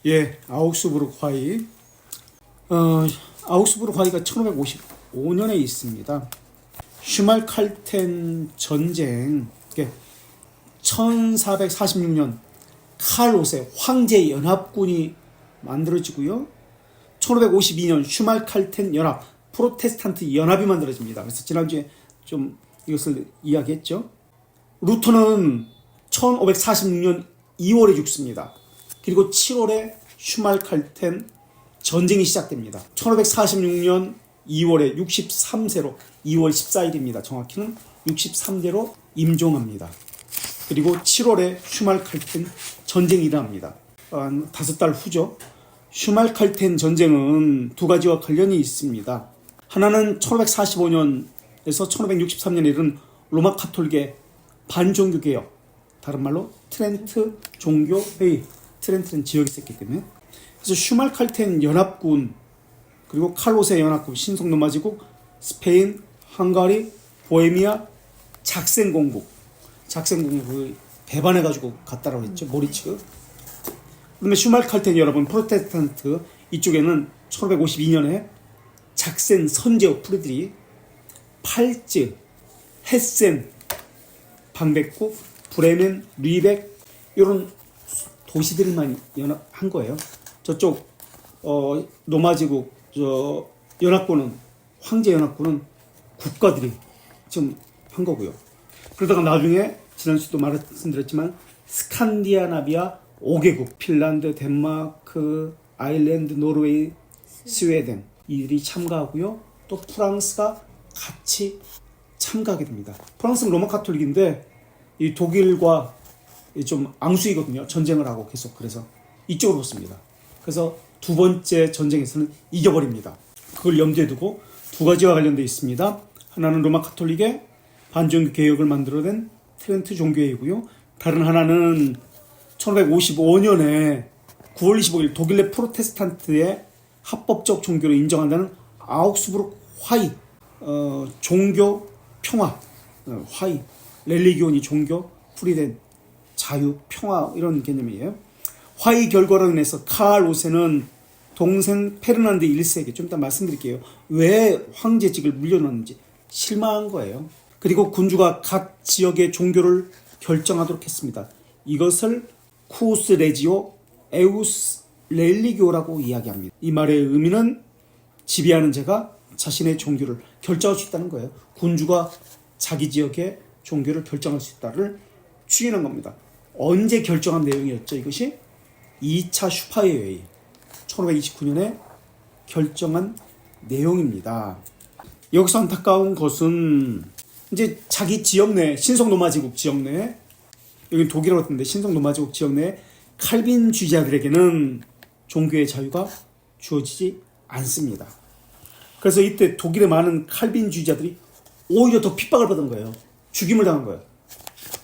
예, 아우스부르크 화의. 아우스부르크 화의가 1555년에 있습니다. 슈말칼텐 전쟁, 1446년 칼롯의 황제 연합군이 만들어지고요. 1552년 슈말칼텐 연합, 프로테스탄트 연합이 만들어집니다. 그래서 지난주에 좀 이것을 이야기했죠. 루터는 1546년 2월에 죽습니다. 그리고 7월에 슈말칼텐 전쟁이 시작됩니다. 1546년 2월에 63세로 2월 14일입니다. 정확히는 63세로 임종합니다. 그리고 7월에 슈말칼텐 전쟁이 일어납니다. 5달 후죠. 슈말칼텐 전쟁은 두 가지와 관련이 있습니다. 하나는 1545년에서 1563년에 이른 로마 카톨릭의 반종교 개혁, 다른 말로 트렌트 종교회의, 트렌트는 지역이 있었기 때문에. 그래서 슈말칼텐 연합군, 그리고 칼롯의 연합군, 신성노마지국, 스페인, 헝가리, 보헤미아, 작센공국 배반해가지고 갔다라고 했죠. 모리츠. 그다음에 슈말칼텐 여러분, 프로테스탄트 이쪽에는 1552년에 작센 선제후 프리드리, 팔츠, 헤센, 방백구, 브레멘, 리벡 이런 도시들만 연합한 거예요. 저쪽 노마지국 연합군은, 황제 연합군은 국가들이 좀 한 거고요. 그러다가 나중에 지난주도 말씀드렸지만 스칸디나비아 5개국, 핀란드, 덴마크, 아일랜드, 노르웨이, 스웨덴 이들이 참가하고요. 또 프랑스가 같이 참가하게 됩니다. 프랑스는 로마 카톨릭인데 이 독일과 좀 앙수이거든요. 전쟁을 하고 계속. 그래서 이쪽으로 붙습니다. 그래서 두 번째 전쟁에서는 이겨버립니다. 그걸 염두에 두고 두 가지와 관련되어 있습니다. 하나는 로마 카톨릭의 반종교 개혁을 만들어낸 트렌트 종교회의고요. 다른 하나는 1555년에 9월 25일 독일 내 프로테스탄트의 합법적 종교로 인정한다는 아우스부르크 화의, 종교 평화, 화의, 렐리기온이 종교, 프리덴, 자유, 평화 이런 개념이에요. 화의 결과로 인해서 칼 5세는 동생 페르난드 1세에게 좀 이따 말씀드릴게요. 왜 황제직을 물려놨는지 실망한 거예요. 그리고 군주가 각 지역의 종교를 결정하도록 했습니다. 이것을 쿠우스 레지오 에우스 렐리기오라고 이야기합니다. 이 말의 의미는 지배하는 자가 자신의 종교를 결정할 수 있다는 거예요. 군주가 자기 지역의 종교를 결정할 수 있다를 추진한 겁니다. 언제 결정한 내용이었죠? 이것이 2차 슈파이어 회의 1529년에 결정한 내용입니다. 여기서 안타까운 것은 이제 자기 지역 내, 신성노마지국 지역 내, 여기 독일어 같은데 신성노마지국 지역 내 칼빈주의자들에게는 종교의 자유가 주어지지 않습니다. 그래서 이때 독일의 많은 칼빈주의자들이 오히려 더 핍박을 받은 거예요. 죽임을 당한 거예요.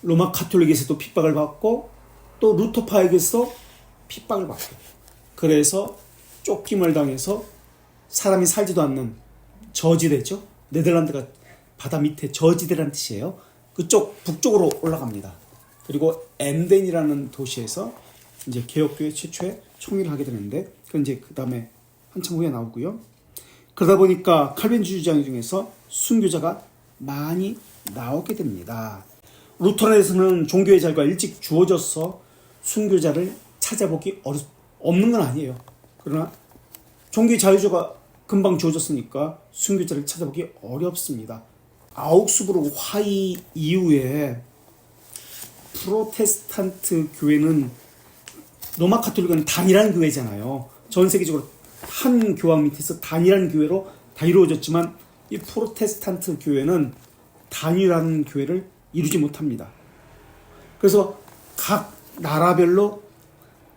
로마 카톨릭에서도 핍박을 받고 또 루터파에게서 핍박을 받고, 그래서 쫓김을 당해서 사람이 살지도 않는 저지대죠. 네덜란드가 바다 밑에 저지대라는 뜻이에요. 그쪽 북쪽으로 올라갑니다. 그리고 엠덴이라는 도시에서 이제 개혁교회 최초의 총리를 하게 되는데, 그건 이제 그 다음에 한참 후에 나오고요. 그러다 보니까 칼빈주의자 중에서 순교자가 많이 나오게 됩니다. 루터란에서는 종교의 자유가 일찍 주어져서 순교자를 찾아보기 없는 건 아니에요. 그러나 종교의 자유가 금방 주어졌으니까 순교자를 찾아보기 어렵습니다. 아우스부르크 화의 이후에 프로테스탄트 교회는, 로마 카톨릭은 단일한 교회잖아요. 전 세계적으로 한 교황 밑에서 단일한 교회로 다 이루어졌지만 이 프로테스탄트 교회는 단일한 교회를 이루지 못합니다. 그래서 각 나라별로,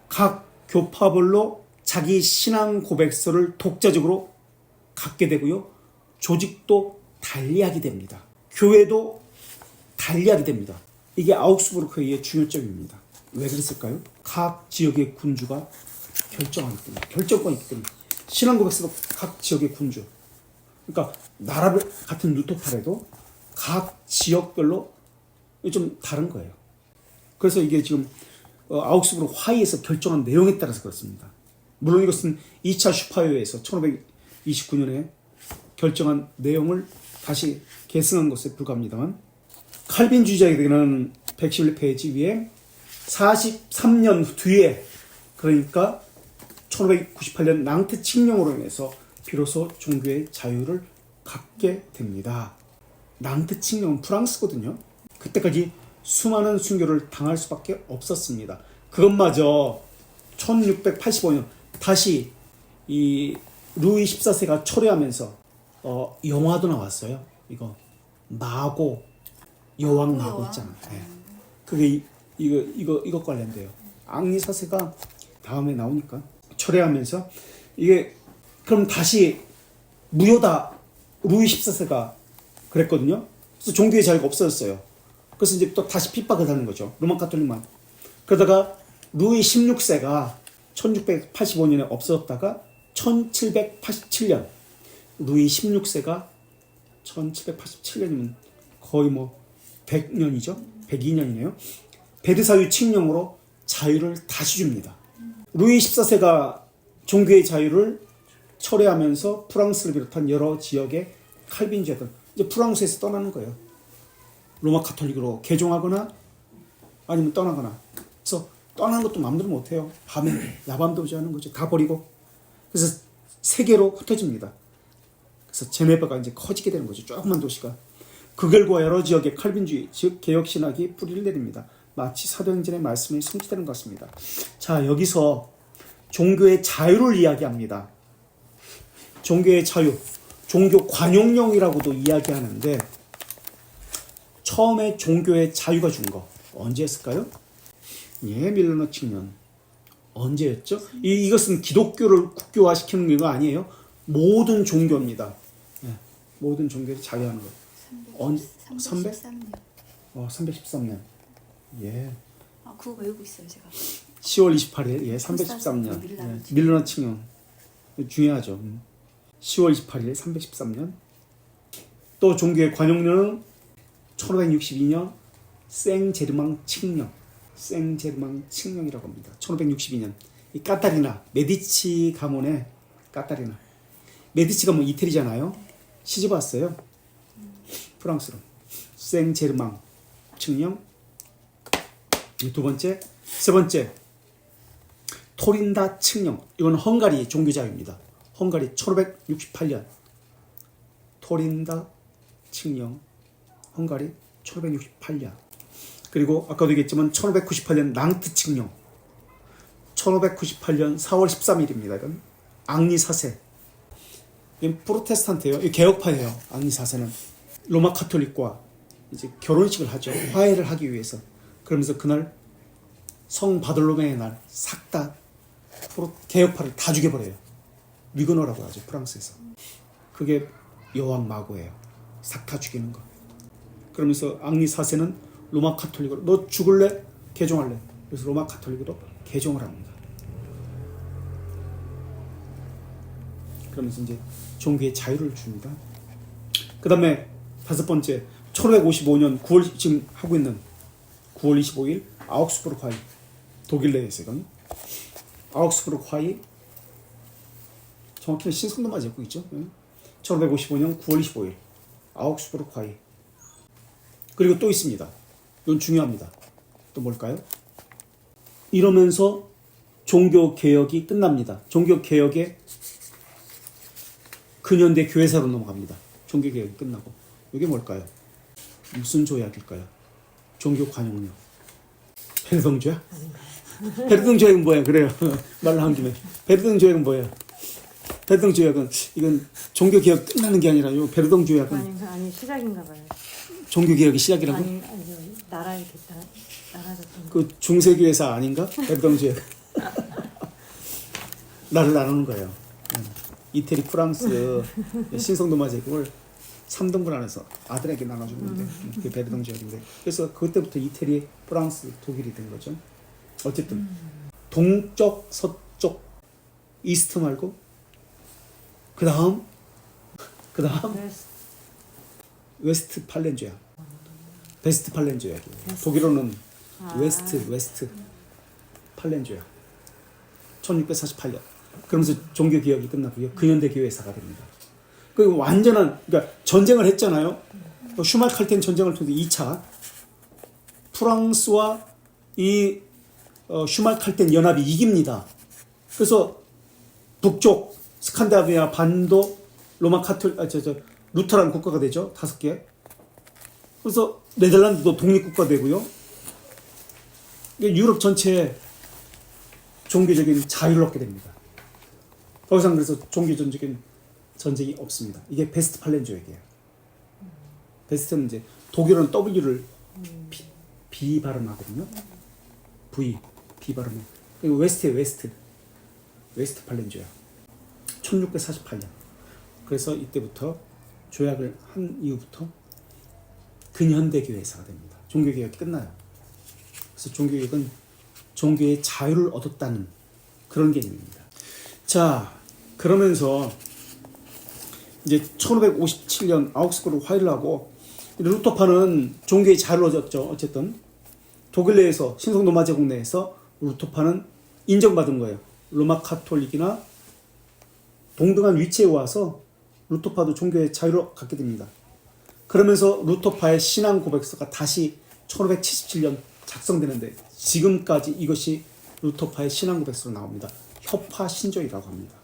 각 교파별로 자기 신앙 고백서를 독자적으로 갖게 되고요. 조직도 달리하게 됩니다. 교회도 달리하게 됩니다. 이게 아우스부르크의 중요점입니다. 왜 그랬을까요? 각 지역의 군주가 결정하기 때문에, 결정권이 있기 때문에. 신앙 고백서도 각 지역의 군주. 그러니까 나라별 같은 루터파래도 각 지역별로 좀 다른 거예요. 그래서 이게 지금 아우크스부르크 화의에서 결정한 내용에 따라서 그렇습니다. 물론 이것은 2차 슈파이어에서 1529년에 결정한 내용을 다시 계승한 것에 불과합니다만, 칼빈주의자에게는 111페이지 위에 43년 뒤에, 그러니까 1598년 낭트 칙령으로 인해서 비로소 종교의 자유를 갖게 됩니다. 낭트 칙령은 프랑스거든요. 그때까지 수많은 순교를 당할 수밖에 없었습니다. 그것마저 1685년 다시 이 루이 14세가 철회하면서 영화도 나왔어요. 이거 마고, 여왕 마고 있잖아요. 네. 그게 이거 관련돼요. 앙리 4세가 다음에 나오니까 철회하면서 이게 그럼 다시 무효다. 루이 14세가 그랬거든요. 그래서 종교의 자유가 없어졌어요. 그래서 이제 또 다시 핍박을 하는 거죠. 로마 가톨릭만. 그러다가 루이 16세가 1685년에 없어졌다가 1787년 루이 16세가 1787년이면 거의 뭐 100년이죠. 102년이네요. 베르사유 칙령으로 자유를 다시 줍니다. 루이 14세가 종교의 자유를 철회하면서 프랑스를 비롯한 여러 지역의 칼빈주의자들 이제 프랑스에서 떠나는 거예요. 로마 카톨릭으로 개종하거나 아니면 떠나거나. 그래서 떠나는 것도 마음대로 못해요. 밤에 야밤도주 하는 거죠. 다 버리고. 그래서 세계로 흩어집니다. 그래서 제네바가 이제 커지게 되는 거죠. 조그만 도시가. 그 결과 여러 지역의 칼빈주의, 즉 개혁신학이 뿌리를 내립니다. 마치 사도행전의 말씀이 성취되는 것 같습니다. 자, 여기서 종교의 자유를 이야기합니다. 종교의 자유, 종교 관용령이라고도 이야기하는데, 처음에 종교의 자유가 준 거 언제였을까요? 예, 밀러너 칙령. 언제였죠? 이것은 기독교를 국교화시키는 거 아니에요. 모든 종교입니다. 예, 모든 종교를 자유하는 거. 313년. 313년. 예. 그거 외우고 있어요, 제가. 10월 28일. 예, 313년. 예, 밀러너 칙령. 중요하죠. 10월 28일 313년. 또 종교의 관용령은 1562년 생제르망 칙령. 생제르망 칙령이라고 합니다. 1562년. 이 까타리나, 메디치 가문의 까타리나. 메디치 가문 이태리잖아요. 시집 왔어요. 프랑스로. 생제르망 칙령. 두 번째. 세 번째. 토린다 칙령. 이건 헝가리 종교자유입니다. 헝가리 1568년. 토린다 칙령. 헝가리 1568년. 그리고 아까도 얘기했지만 1598년 낭트 칙령. 1598년 4월 13일입니다. 이건 앙리 4세. 이건 프로테스탄트예요. 이건 개혁파예요. 앙리 4세는 로마 카톨릭과 이제 결혼식을 하죠. 화해를 하기 위해서. 그러면서 그날 성 바돌로메의 날 싹 다 개혁파를 다 죽여버려요. 위그너라고 하죠. 프랑스에서. 그게 여왕 마고예요. 싹 다 죽이는 거. 그러면서 앙리 4세는 로마 카톨릭으로 너 죽을래? 개종할래? 그래서 로마 카톨릭으로 개종을 합니다. 그러면서 이제 종교의 자유를 줍니다. 그 다음에 다섯 번째 1555년 9월 지금 하고 있는 9월 25일 아우크스부르크 화의. 독일 내에서 이건 아우크스부르크 화의. 정확히는 신성도만 적고 있죠. 1555년 9월 25일 아우크스부르크 화의. 그리고 또 있습니다. 이건 중요합니다. 또 뭘까요? 이러면서 종교개혁이 끝납니다. 종교개혁의 근현대 교회사로 넘어갑니다. 종교개혁이 끝나고. 이게 뭘까요? 무슨 조약일까요? 종교관용령. 베르동 조약? 베르동 조약은 뭐야? 그래요. 말로 한 김에. 베르동 조약은 뭐야? 베르동 조약은 이건 종교개혁 끝나는 게 아니라 요 베르동 조약은 아니 시작인가 봐요. 종교개혁이 시작이라고? 아니 나라 이렇게 나라가 그 중세교회사 아닌가? 베르동 조약. 나를 나누는 거예요. 이태리 프랑스 신성도마 제국을 3등분 안에서 아들에게 나눠주는데 그게 베르동 조약인데, 그래서 그때부터 이태리, 프랑스, 독일이 된 거죠. 어쨌든 동쪽, 서쪽, 이스트 말고 그 다음 웨스트팔렌 조약. 베스트팔렌 조약이에요. 독일어는 웨스트. 팔렌조야. 1648년. 그러면서 종교개혁이 끝나고요. 근현대 교회사가 됩니다. 그 완전한, 그러니까 전쟁을 했잖아요. 슈말칼텐 전쟁을 통해서 2차 프랑스와 이 슈말칼텐 연합이 이깁니다. 그래서 북쪽 스칸다비아 반도 로마 루터란 국가가 되죠. 5개. 그래서 네덜란드도 독립국가 되고요. 유럽 전체에 종교적인 자유를 얻게 됩니다. 더 이상 그래서 종교적인 전쟁이 없습니다. 이게 베스트팔렌조 얘기예요. 베스트는 이제 독일어는 W를 B 발음하거든요. V, B 발음은. 그리고 웨스트예요, 웨스트. 웨스트팔렌조야. 1648년. 그래서 이때부터 조약을 한 이후부터 근현대 교회사가 됩니다. 종교개혁이 끝나요. 그래서 종교개혁은 종교의 자유를 얻었다는 그런 개념입니다. 자, 그러면서 이제 1557년 아우크스부르 화해를 하고 루터파는 종교의 자유를 얻었죠. 어쨌든 독일 내에서 신성 로마 제국 내에서 루터파는 인정받은 거예요. 로마 카톨릭이나 동등한 위치에 와서 루터파도 종교의 자유를 갖게 됩니다. 그러면서 루터파의 신앙 고백서가 다시 1577년 작성되는데 지금까지 이것이 루터파의 신앙 고백서로 나옵니다. 협화신조이라고 합니다.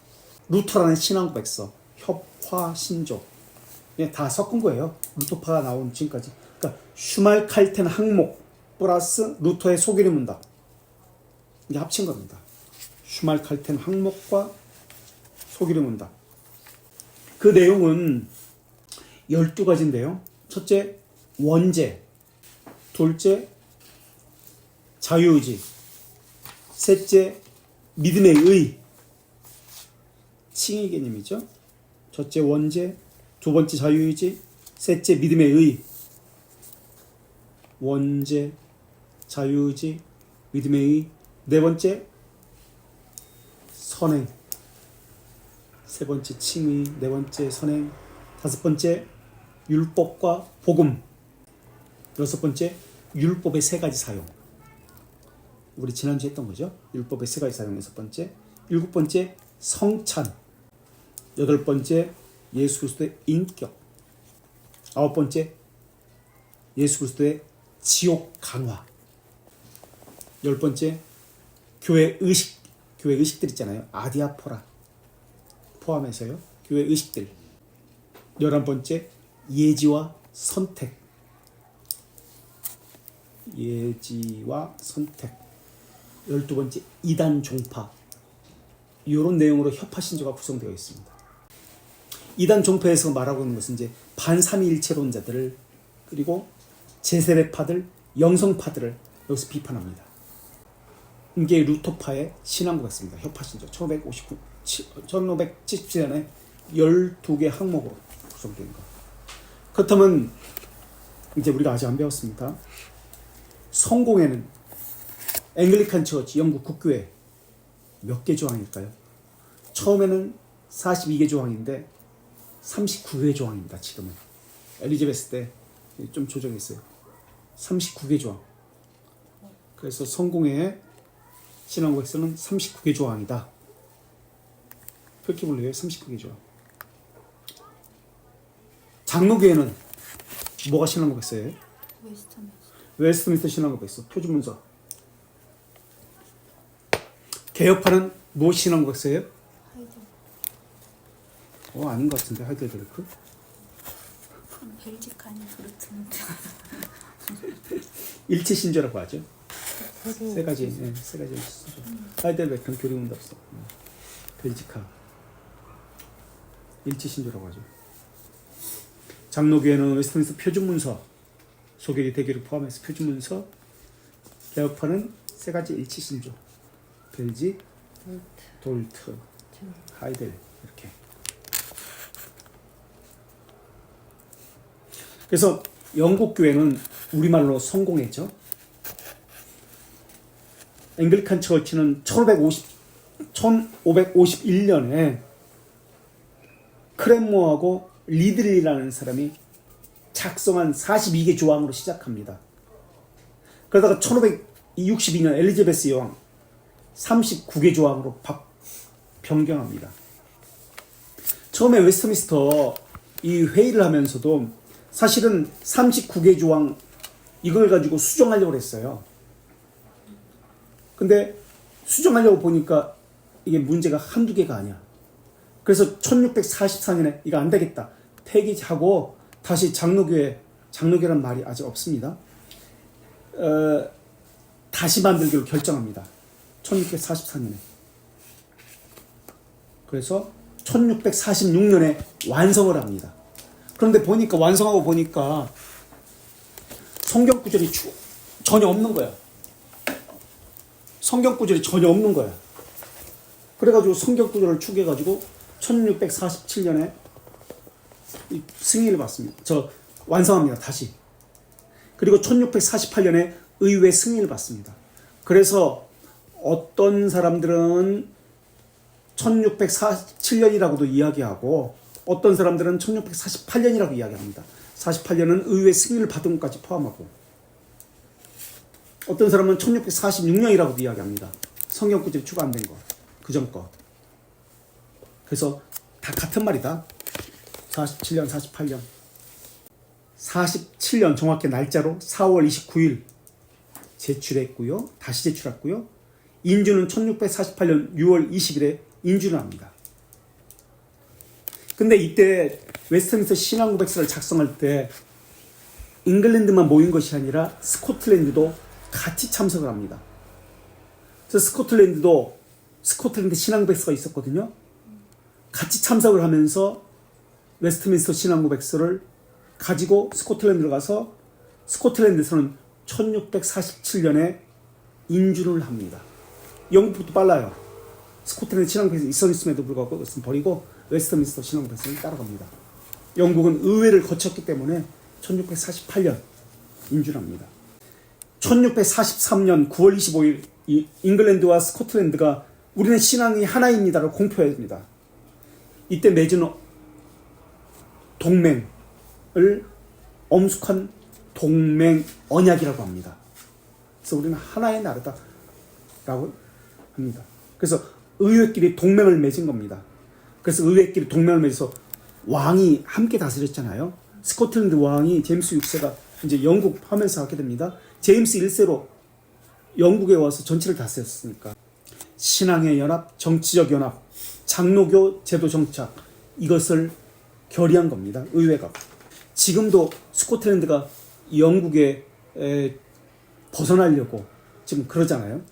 루터라는 신앙 고백서, 협화신조. 예, 다 섞은 거예요. 루터파가 나온 지금까지. 그러니까 슈말칼텐 항목 플러스 루터의 소개를 문답. 이게 합친 겁니다. 슈말칼텐 항목과 소개를 문답. 그 내용은 12가지인데요. 첫째, 원죄. 둘째, 자유의지. 셋째, 믿음의 의. 칭의 개념이죠. 첫째, 원죄. 두 번째, 자유의지. 셋째, 믿음의 의. 원죄, 자유의지, 믿음의 의. 네 번째, 선행. 세 번째, 칭의. 네 번째, 선행. 다섯 번째, 율법과 복음. 여섯 번째, 율법의 3가지 사용. 우리 지난주에 했던 거죠. 율법의 3가지 사용. 여섯 번째, 일곱 번째, 성찬. 여덟 번째, 예수 그리스도의 인격. 아홉 번째, 예수 그리스도의 지옥 강화. 열 번째, 교회 의식. 교회 의식들 있잖아요. 아디아포라 포함해서요. 교회 의식들. 11번째, 예지와 선택. 예지와 선택. 12번째, 이단 종파. 이런 내용으로 협화신조가 구성되어 있습니다. 이단 종파에서 말하고 있는 것은 이제 반삼위일체론자들을 그리고 제세례파들, 영성파들을 여기서 비판합니다. 이게 루터파의 신앙고였습니다. 협화신조 1577년에 12개 항목으로 구성된 것. 그렇다면 이제 우리가 아직 안 배웠습니다. 성공회는 앵글리칸 처치 영국 국교회 몇 개 조항일까요? 처음에는 42개 조항인데 39개 조항입니다. 지금은 엘리자베스 때 좀 조정했어요. 39개 조항. 그래서 성공회의 신앙고백서는 39개 조항이다. 표기불로의 39개 조항. 장로교회는 뭐가 신앙고백서예요? 웨스트민스터 신앙고백서, 표준문서. 개혁파는 무엇이 신앙고백서예요? 아닌 것 같은데, 하이델베르크? 벨지카니 그렇던데. 일체신조라고 하죠. 3가지, 네, 3가지 신조. 하이델베르크는 교리문답서. 벨지카. 일체신조라고 하죠. 장로교회는 웨스트민스터 표준문서, 소개의 대교를 포함해서 표준문서. 개혁파는 3가지 일체신조. 벨지, 돌트, 하이델. 이렇게. 그래서 영국 교회는 우리말로 성공회죠. 앵글리칸 처치는 1551년에 크랜모하고 리들리라는 사람이 작성한 42개 조항으로 시작합니다. 그러다가 1562년 엘리자베스 여왕, 39개 조항으로 변경합니다. 처음에 웨스트민스터 이 회의를 하면서도 사실은 39개 조항 이걸 가지고 수정하려고 했어요. 근데 수정하려고 보니까 이게 문제가 한두 개가 아니야. 그래서 1644년에 이거 안 되겠다. 폐기하고 다시 장로교란 말이 아직 없습니다. 다시 만들기로 결정합니다. 1644년에. 그래서 1646년에 완성을 합니다. 그런데 완성하고 보니까 성경 구절이 전혀 없는 거야. 성경 구절이 전혀 없는 거야. 그래가지고 성경 구절을 추계해가지고 1647년에 승인을 받습니다. 완성합니다. 다시. 그리고 1648년에 의회 승인을 받습니다. 그래서 어떤 사람들은 1647년이라고도 이야기하고 어떤 사람들은 1648년이라고 이야기합니다. 48년은 의회 승인을 받은 것까지 포함하고 어떤 사람은 1646년이라고도 이야기합니다. 성경 구절이 추가 안 된 거. 그전 거. 그래서 다 같은 말이다. 47년, 48년. 47년 정확히 날짜로 4월 29일 제출했고요. 다시 제출했고요. 인주는 1648년 6월 20일에 인주를 합니다. 근데 이때 웨스트민스터 신앙고백서를 작성할 때 잉글랜드만 모인 것이 아니라 스코틀랜드도 같이 참석을 합니다. 그래서 스코틀랜드 신앙고백서가 있었거든요. 같이 참석을 하면서 웨스트민스터 신앙고백서를 가지고 스코틀랜드로 가서 스코틀랜드에서는 1647년에 인준을 합니다. 영국부터 빨라요. 스코틀랜드 신앙고백서 있었음에도 불구하고 그것은 버리고 웨스트민스터 신앙고백서를 따라갑니다. 영국은 의회를 거쳤기 때문에 1648년 인준합니다. 1643년 9월 25일 잉글랜드와 스코틀랜드가 우리는 신앙이 하나입니다를 공표합니다. 이때 맺은 동맹을 엄숙한 동맹 언약이라고 합니다. 그래서 우리는 하나의 나라다라고 합니다. 그래서 의회끼리 동맹을 맺은 겁니다. 그래서 의회끼리 동맹을 맺어서 왕이 함께 다스렸잖아요. 스코틀랜드 왕이 제임스 6세가 이제 영국 하면서 하게 됩니다. 제임스 1세로 영국에 와서 전체를 다스렸으니까 신앙의 연합, 정치적 연합, 장로교 제도 정착 이것을 결의한 겁니다. 의회가. 지금도 스코틀랜드가 영국에 벗어나려고 지금 그러잖아요.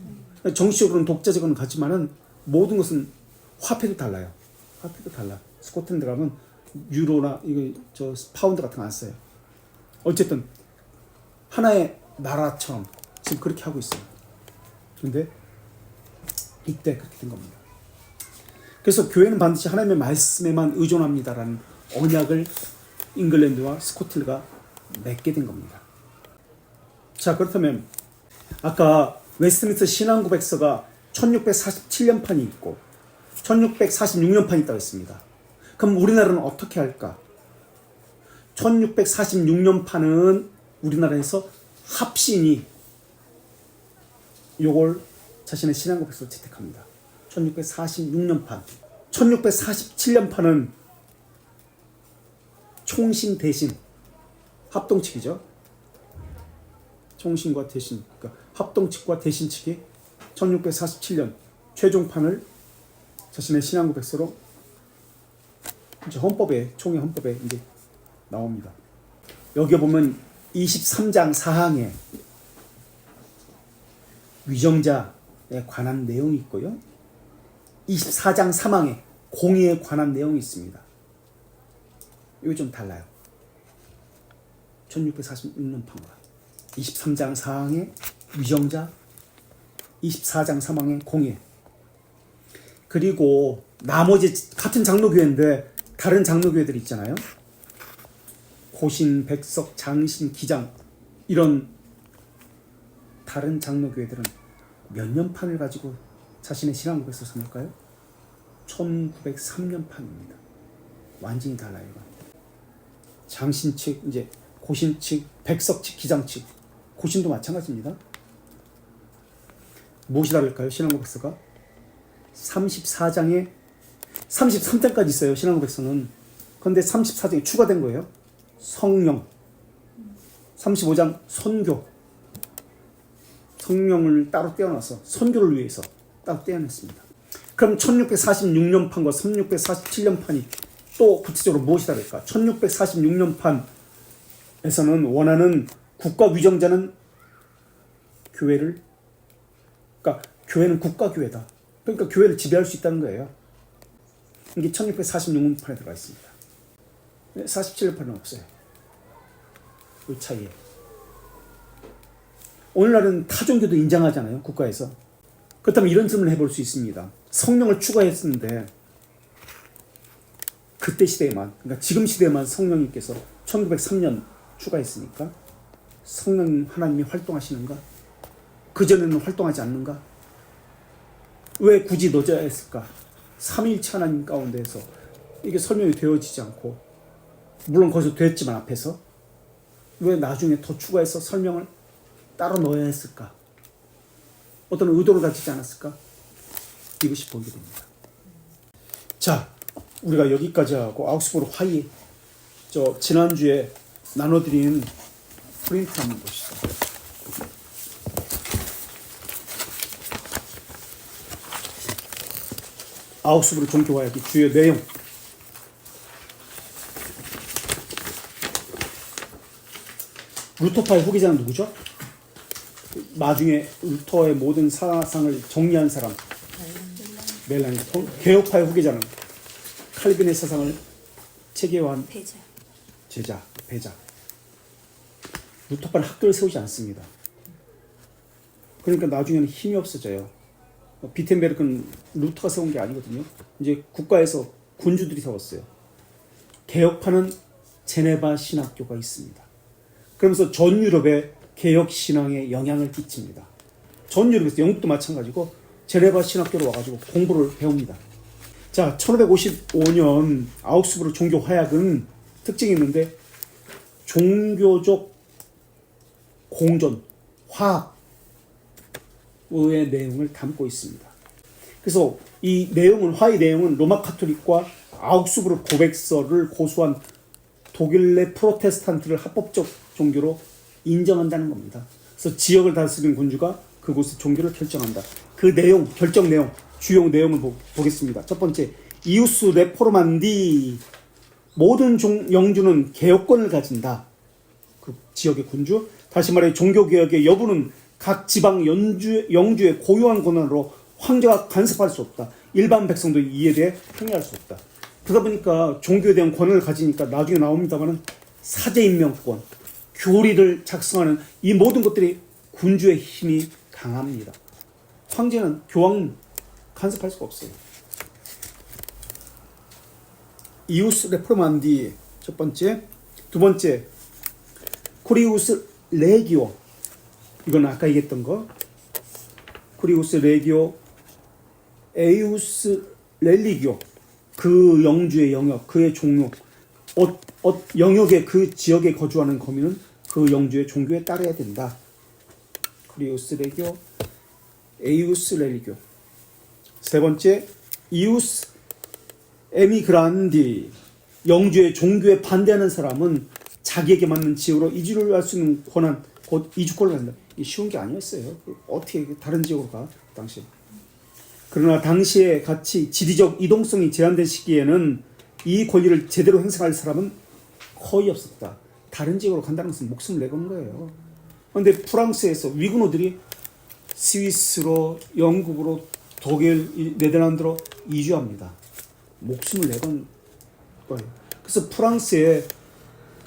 정치적으로는 독자적으로는 같지만은 모든 것은 화폐도 달라요. 화폐도 달라. 스코틀랜드 가면 유로나 파운드 같은 거 안 써요. 어쨌든 하나의 나라처럼 지금 그렇게 하고 있어요. 그런데 이때 그렇게 된 겁니다. 그래서 교회는 반드시 하나님의 말씀에만 의존합니다라는 언약을 잉글랜드와 스코틀랜드가 맺게 된 겁니다. 자, 그렇다면 아까 웨스트민스터 신앙고백서가 1647년판이 있고 1646년판이 있다고 했습니다. 그럼 우리나라는 어떻게 할까? 1646년판은 우리나라에서 합신이 요걸 자신의 신앙고백서로 채택합니다. 1646년판. 1647년판은 총신 대신 합동 측이죠. 총신과 대신, 그러니까 합동 측과 대신 측이 1647년 최종판을 자신의 신앙고백서로 이제 총회 헌법에 이제 나옵니다. 여기 보면 23장 4항에 위정자에 관한 내용이 있고요. 24장 3항에 공의에 관한 내용이 있습니다. 이거 좀 달라요. 1646년 판과 23장 4항에 위정자, 24장 3항에 공의. 그리고 나머지 같은 장로교회인데 다른 장로교회들이 있잖아요. 고신, 백석, 장신, 기장 이런 다른 장로교회들은 몇 년판을 가지고 자신의 신앙고백서를 써낼까요? 1903년판입니다. 완전히 달라요. 장신 측, 이제 고신 측, 백석 측, 기장 측, 고신도 마찬가지입니다. 무엇이 다를까요? 신앙고백서가 34장에 33장까지 있어요. 신앙고백서는. 그런데 34장에 추가된 거예요. 성령. 35장 선교. 성령을 따로 떼어놔서 선교를 위해서 따로 떼어냈습니다. 그럼 1646년판과 1647년판이 또 구체적으로 무엇이 다를까? 1646년판에서는 원하는 국가 위정자는 교회를, 그러니까 교회는 국가교회다. 그러니까 교회를 지배할 수 있다는 거예요. 이게 1646년판에 들어가 있습니다. 47년판은 없어요. 그 차이에. 오늘날은 타종교도 인정하잖아요. 국가에서. 그렇다면 이런 질문을 해볼 수 있습니다. 성령을 추가했었는데 그때 시대에만, 그러니까 지금 시대에만 성령님께서 1903년 추가했으니까 성령 하나님이 활동하시는가? 그전에는 활동하지 않는가? 왜 굳이 넣어야 했을까? 삼위일체 하나님 가운데에서 이게 설명이 되어지지 않고, 물론 거기서 됐지만 앞에서 왜 나중에 더 추가해서 설명을 따로 넣어야 했을까? 어떤 의도를 가지지 않았을까? 이것이 보게 됩니다. 자, 우리가 여기까지 하고 아우크스부르 화의, 지난주에 나눠드린 프린트 한번 보시죠. 아우크스부르 종교화약의 주요 내용. 루터파의 후계자는 누구죠? 나중에 루터의 모든 사상을 정리한 사람, 멜라니. 개혁파의 후계자는 칼빈의 사상을 체계화한 배자. 루터파는 학교를 세우지 않습니다. 그러니까 나중에는 힘이 없어져요. 비텐베르크는 루터가 세운 게 아니거든요. 이제 국가에서 군주들이 세웠어요. 개혁파는 제네바 신학교가 있습니다. 그러면서 전 유럽에 개혁 신앙에 영향을 끼칩니다. 전 유럽에서 영국도 마찬가지고 제네바 신학교로 와가지고 공부를 배웁니다. 자, 1555년 아우크스부르 종교 화약은 특징이 있는데 종교적 공존, 화합의 내용을 담고 있습니다. 그래서 이 내용은, 화의 내용은 로마 카톨릭과 아우크스부르 고백서를 고수한 독일 내 프로테스탄트를 합법적 종교로 인정한다는 겁니다. 그래서 지역을 다스리는 군주가 그곳의 종교를 결정한다. 그 내용, 결정 내용, 주요 내용을 보겠습니다. 첫 번째, 이우스 레포르만디. 모든 영주는 개혁권을 가진다. 그 지역의 군주. 다시 말해 종교개혁의 여부는 각 지방 영주의 고유한 권한으로 황제가 간섭할 수 없다. 일반 백성도 이에 대해 행위할 수 없다. 그러다 보니까 종교에 대한 권한을 가지니까 나중에 나옵니다만은 사제임명권, 교리를 작성하는 이 모든 것들이 군주의 힘이 강합니다. 황제는 교황은 간섭할 수가 없어요. 이우스 레포르만디 첫 번째. 두 번째, 쿠리우스 레기오. 이건 아까 얘기했던 거. 쿠리우스 레기오, 에이우스 렐리기오. 그 영주의 영역, 그의 종로, 영역의 그 지역에 거주하는 거민은 그 영주의 종교에 따라야 된다. 쿠리우스 레기오, 에이우스 렐리기오. 세 번째, 이우스 에미그란디. 영주의 종교에 반대하는 사람은 자기에게 맞는 지역으로 이주를 할 수 있는 권한, 곧 이주권을 갖는다. 이게 쉬운 게 아니었어요. 어떻게 다른 지역으로 가, 당시. 그러나 당시에 같이 지리적 이동성이 제한된 시기에는 이 권리를 제대로 행사할 사람은 거의 없었다. 다른 지역으로 간다는 것은 목숨을 내건 거예요. 그런데 프랑스에서 위군호들이 스위스로, 영국으로, 독일, 네덜란드로 이주합니다. 목숨을 내건 거예요. 그래서 프랑스의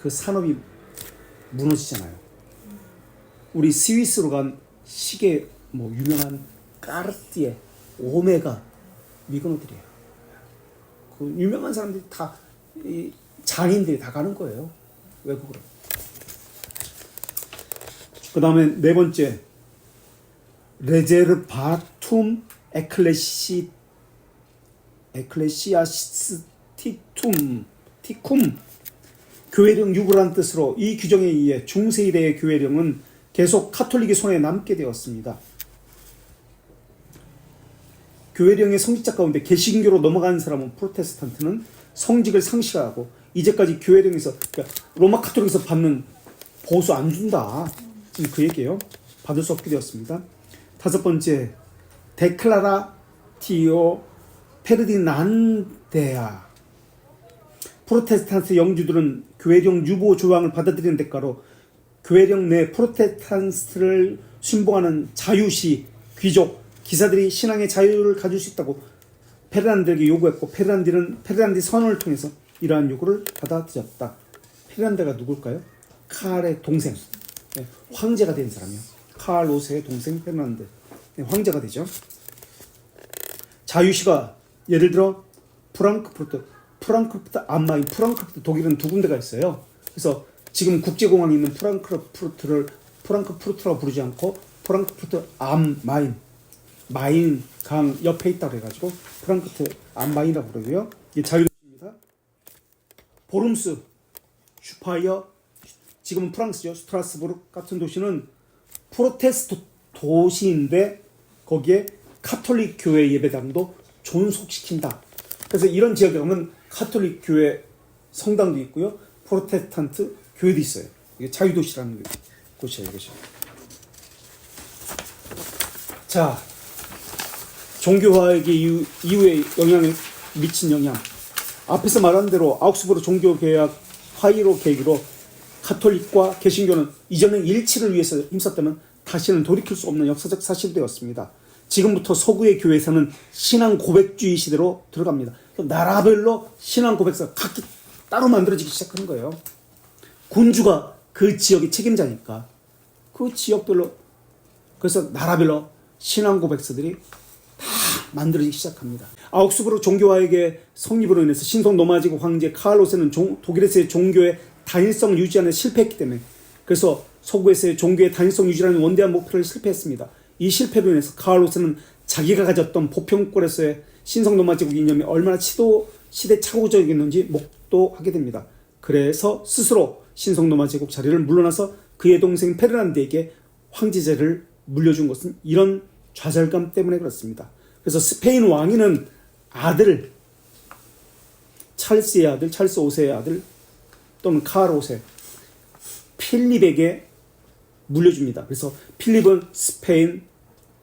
그 산업이 무너지잖아요. 우리 스위스로 간 시계 유명한 까르띠에, 오메가 위군호들이에요. 그 유명한 사람들이 다, 이 장인들이 다 가는 거예요. 외국으로. 그 다음에 네 번째, 레제르바툼 에클레시아스티툼 티쿰. 교회령 유구라는 뜻으로 이 규정에 의해 중세일의 교회령은 계속 카톨릭의 손에 남게 되었습니다. 교회령의 성직자 가운데 개신교로 넘어가는 사람은 프로테스탄트는 성직을 상실하고 이제까지 교회령에서 그러니까 로마 카톨릭에서 받는 보수 안 준다. 지금 그 얘기예요. 받을 수 없게 되었습니다. 다섯 번째, 데클라라티오 페르디난데아. 프로테스탄트 영주들은 교회령 유보 조항을 받아들이는 대가로 교회령 내 프로테스탄트를 신봉하는 자유시, 귀족, 기사들이 신앙의 자유를 가질 수 있다고 페르난드에게 요구했고 페르난디 선언을 통해서 이러한 요구를 받아들였다. 페르난드가 누굴까요? 카알의 동생, 황제가 된 사람이요. 카알 5세의 동생 페르난드, 황제가 되죠. 자유시가 예를 들어 프랑크푸르트 암마인, 프랑크푸르트 독일은 두 군데가 있어요. 그래서 지금 국제공항에 있는 프랑크푸르트라고 부르지 않고 프랑크푸르트 암마인, 마인 강 옆에 있다고 해가지고 프랑크푸르트 암마인이라고 부르고요. 이게 자유도시입니다. 보름스, 슈파이어, 지금은 프랑스죠. 스트라스부르 같은 도시는 프로테스트 도시인데 거기에 카톨릭 교회 예배당도 존속시킨다. 그래서 이런 지역에 가면 카톨릭 교회 성당도 있고요. 프로테스탄트 교회도 있어요. 이게 자유도시라는 곳이에요. 이것이. 자, 종교화에게 이후에 영향을 미친 영향. 앞에서 말한 대로 아우크스부르 종교개혁 화의로 계기로 카톨릭과 개신교는 이전의 일치를 위해서 힘썼다면 다시는 돌이킬 수 없는 역사적 사실되었습니다. 지금부터 서구의 교회에서는 신앙 고백주의 시대로 들어갑니다. 나라별로 신앙 고백사가 각기 따로 만들어지기 시작하는 거예요. 군주가 그 지역의 책임자니까 그 지역별로, 그래서 나라별로 신앙 고백서들이 다 만들어지기 시작합니다. 아우크스부르 종교화에게 성립으로 인해서 신성 노마지국 황제 카알 5세는 독일에서의 종교의 단일성을 유지하는 데 실패했기 때문에, 그래서 서구에서의 종교의 단일성 유지라는 원대한 목표를 실패했습니다. 이 실패로 인해서 카알 5세는 자기가 가졌던 보편권에서의 신성 노마지국 이념이 얼마나 시대착오적이었는지 목도하게 됩니다. 그래서 스스로 신성 노마제국 자리를 물러나서 그의 동생 페르난드에게 황제제를 물려준 것은 이런 좌절감 때문에 그렇습니다. 그래서 스페인 왕위는 아들, 찰스의 아들, 찰스 5세의 아들 또는 카알 5세 필립에게 물려줍니다. 그래서 필립은 스페인,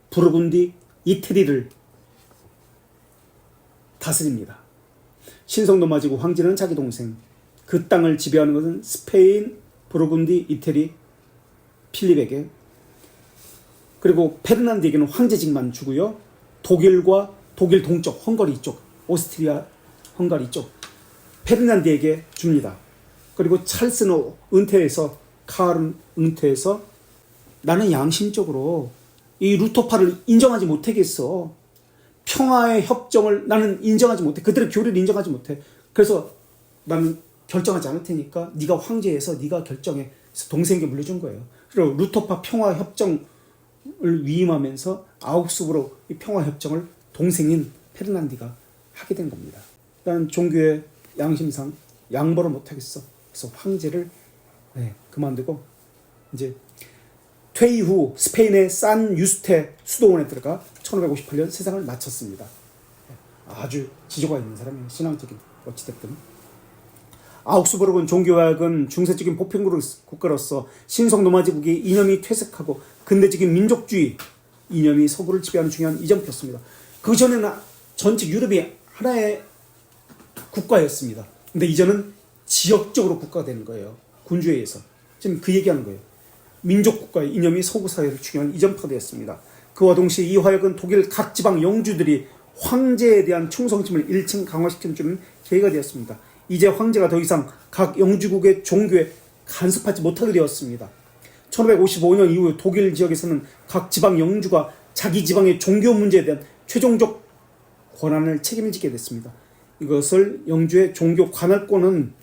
부르군디, 이태리를 다스립니다. 신성 노마지국 황제는 자기 동생, 그 땅을 지배하는 것은 스페인, 부르군디, 이태리, 필립에게, 그리고 페르난드에게는 황제직만 주고요. 독일과 독일 동쪽, 헝가리 이쪽, 오스트리아, 헝가리 이쪽 페르난드에게 줍니다. 그리고 찰스는 은퇴해서, 카알은 은퇴해서 나는 양심적으로 이 루터파를 인정하지 못하겠어. 평화의 협정을 나는 인정하지 못해. 그들의 교리를 인정하지 못해. 그래서 나는 결정하지 않을 테니까 네가 황제에서 네가 결정해. 그래서 동생에게 물려준 거예요. 그리고 루터파 평화 협정을 위임하면서 아우크스부르 이 평화 협정을 동생인 페르난디가 하게 된 겁니다. 나는 종교의 양심상 양보를 못하겠어. 그래서 황제를 그만두고 이제 퇴위 후 스페인의 산 유스테 수도원에 들어가 1558년 세상을 마쳤습니다. 아주 지조가 있는 사람이에요. 신앙적인 어찌됐든. 아우크스부르크는 종교화학은 중세적인 보편국가로서 신성 노마지국의 이념이 퇴색하고 근대적인 민족주의 이념이 서구를 지배하는 중요한 이점표였습니다. 그 전에는 전체 유럽이 하나의 국가였습니다. 근데 이제는 지역적으로 국가가 되는 거예요. 군주에 의해서. 지금 그 얘기하는 거예요. 민족국가의 이념이 서구 사회를 중요한 이점표가 되었습니다. 그와 동시에 이 화약은 독일 각 지방 영주들이 황제에 대한 충성심을 1층 강화시키는 좀 계기가 되었습니다. 이제 황제가 더 이상 각 영주국의 종교에 간섭하지 못하게 되었습니다. 1555년 이후 독일 지역에서는 각 지방 영주가 자기 지방의 종교 문제에 대한 최종적 권한을 책임지게 됐습니다. 이것을 영주의 종교 관할권은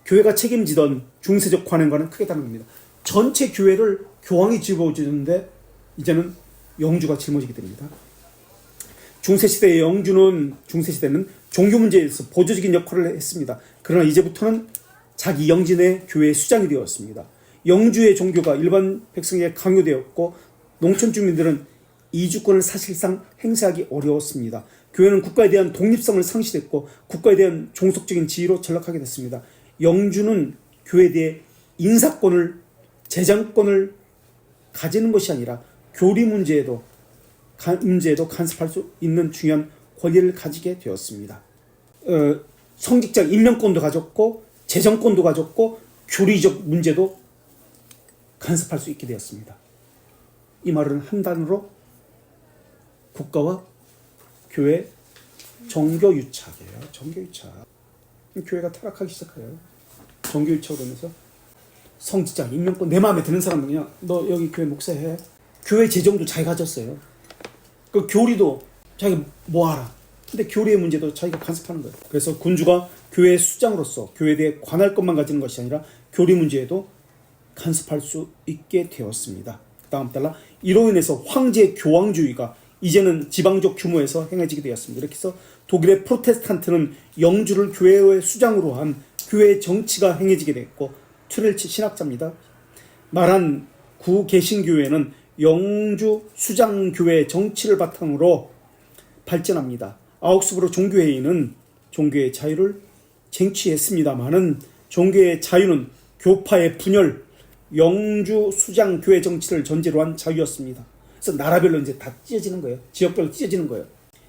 교회가 책임지던 중세적 관행과는 크게 다릅니다. 전체 교회를 교황이 짊어지는데 이제는 영주가 짊어지게 됩니다. 중세시대의 중세시대는 종교 문제에서 보조적인 역할을 했습니다. 그러나 이제부터는 자기 영진의 교회의 수장이 되었습니다. 영주의 종교가 일반 백성에게 강요되었고 농촌 주민들은 이주권을 사실상 행사하기 어려웠습니다. 교회는 국가에 대한 독립성을 상실했고 국가에 대한 종속적인 지위로 전락하게 됐습니다. 영주는 교회에 대해 인사권을, 재정권을 가지는 것이 아니라 교리 문제에도 간섭할 수 있는 중요한 권리를 가지게 되었습니다. 성직자 임명권도 가졌고 재정권도 가졌고 교리적 문제도 간섭할 수 있게 되었습니다. 이 말은 한 단어로 국가와 교회 정교유착이에요. 정교유착. 교회가 타락하기 시작해요. 정교유착을 하면서 성직자 임명권 내 마음에 드는 사람은 그냥 너 여기 교회 목사해. 교회 재정도 자기가 가졌어요. 그 교리도 자기가 뭐하라. 근데 교리의 문제도 자기가 간섭하는 거예요. 그래서 군주가 교회의 수장으로서 교회에 대해 관할 것만 가지는 것이 아니라 교리 문제에도 간섭할 수 있게 되었습니다. 다음 달라 이로 인해서 황제의 교황주의가 이제는 지방적 규모에서 행해지게 되었습니다. 이렇게 해서 독일의 프로테스탄트는 영주를 교회의 수장으로 한 교회의 정치가 행해지게 됐고 트렐치 신학자입니다. 말한 구개신교회는 영주 수장교회 정치를 바탕으로 발전합니다. 아우크스부르 종교회의는 종교의 자유를 쟁취했습니다마는 종교의 자유는 교파의 분열, 영주 수장교회 정치를 전제로 한 자유였습니다. 그래서 나라별로 이제 다 찢어지는 거예요. 지역별로 찢어지는 거예요.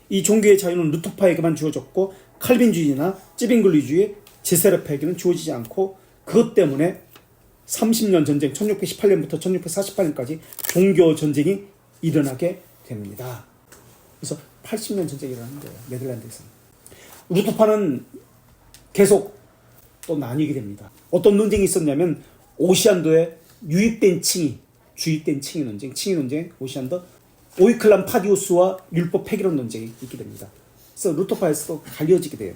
이 종교의 자유는 루터파에게만 주어졌고 칼빈주의나 찌빙글리주의, 제세르파에게는 주어지지 않고 그것 때문에 30년 전쟁 1618년부터 1648년까지 종교 전쟁이 일어나게 됩니다. 그래서 80년 전쟁이 일어나는 거예요. 네덜란드에서는. 루터파는 계속 또 나뉘게 됩니다. 어떤 논쟁이 있었냐면 오시안도에 유입된 칭의 논쟁, 칭의 논쟁, 오시안도, 오이클람 파디우스와 율법 폐기론 논쟁이 있게 됩니다. 그래서 루터파에서도 갈려지게 돼요.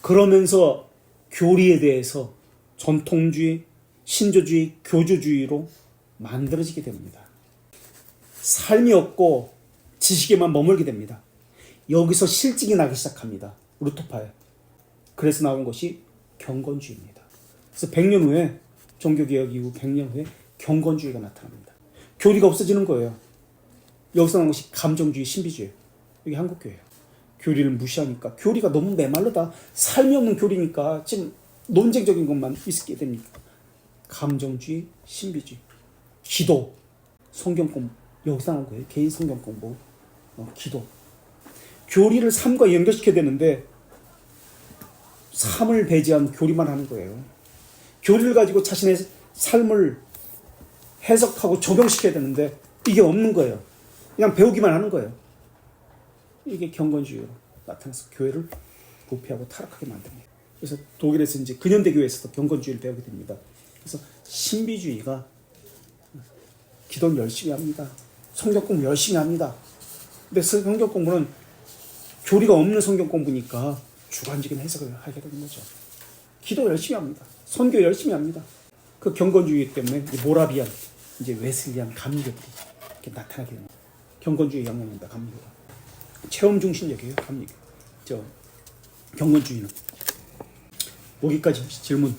그러면서 교리에 대해서 전통주의, 신조주의, 교주주의로 만들어지게 됩니다. 삶이 없고 지식에만 머물게 됩니다. 여기서 실직이 나기 시작합니다. 루터파에. 그래서 나온 것이 경건주의입니다. 그래서 100년 후에 종교개혁 이후 100년 후에 경건주의가 나타납니다. 교리가 없어지는 거예요. 여기서 나온 것이 감정주의, 신비주의. 여기 한국교회예요. 교리를 무시하니까 교리가 너무 메말르다. 삶이 없는 교리니까 지금 논쟁적인 것만 있게 됩니까? 감정주의, 신비주의, 기도, 성경 공부. 여기서 나온 거예요. 개인 성경 공부, 기도. 교리를 삶과 연결시켜야 되는데 삶을 배제한 교리만 하는 거예요. 교리를 가지고 자신의 삶을 해석하고 적용시켜야 되는데 이게 없는 거예요. 그냥 배우기만 하는 거예요. 이게 경건주의로 나타나서 교회를 부패하고 타락하게 만듭니다. 그래서 독일에서 이제 근현대 교회에서도 경건주의를 배우게 됩니다. 그래서 신비주의가 기도를 열심히 합니다. 성경 공부 열심히 합니다. 근데 성경 공부는 교리가 없는 성경 공부니까 주관적인 해석을 하게 되는 거죠. 기도 열심히 합니다. 선교 열심히 합니다. 그 경건주의 때문에 모라비안, 이제 웨슬리안 감리교들이 이렇게 나타나게 됩니다. 경건주의 영향입니다. 감리교가 체험 중심적이에요. 감리교. 경건주의는. 여기까지 질문.